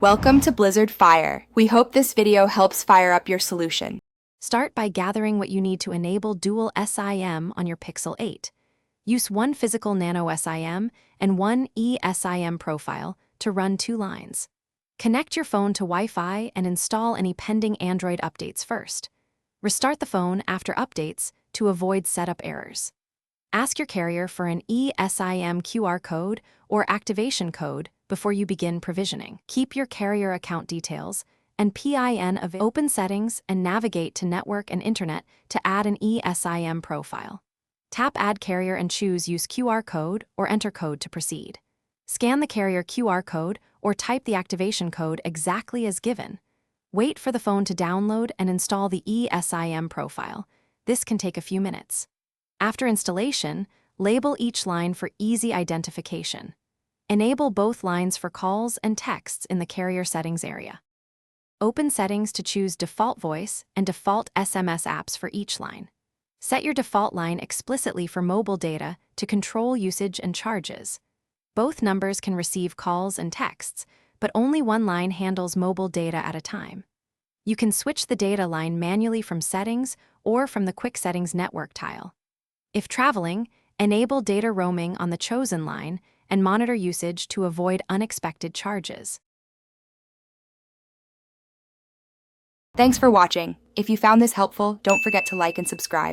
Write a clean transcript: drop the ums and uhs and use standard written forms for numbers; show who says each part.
Speaker 1: Welcome to Blizzard Fire. We hope this video helps fire up your solution.
Speaker 2: Start by gathering what you need to enable dual SIM on your Pixel 8. Use one physical nano SIM and one eSIM profile to run 2 lines. Connect your phone to Wi-Fi and install any pending Android updates first. Restart the phone after updates to avoid setup errors. Ask your carrier for an eSIM QR code or activation code before you begin provisioning. Keep your carrier account details and PIN of open settings and navigate to network and internet to add an eSIM profile. Tap Add Carrier and choose Use QR code or enter code to proceed. Scan the carrier QR code or type the activation code exactly as given. Wait for the phone to download and install the eSIM profile. This can take a few minutes. After installation, label each line for easy identification. Enable both lines for calls and texts in the carrier settings area. Open settings to choose default voice and default SMS apps for each line. Set your default line explicitly for mobile data to control usage and charges. Both numbers can receive calls and texts, but only one line handles mobile data at a time. You can switch the data line manually from settings or from the Quick Settings network tile. If traveling, enable data roaming on the chosen line and monitor usage to avoid unexpected charges.
Speaker 1: Thanks for watching. If you found this helpful, don't forget to like and subscribe.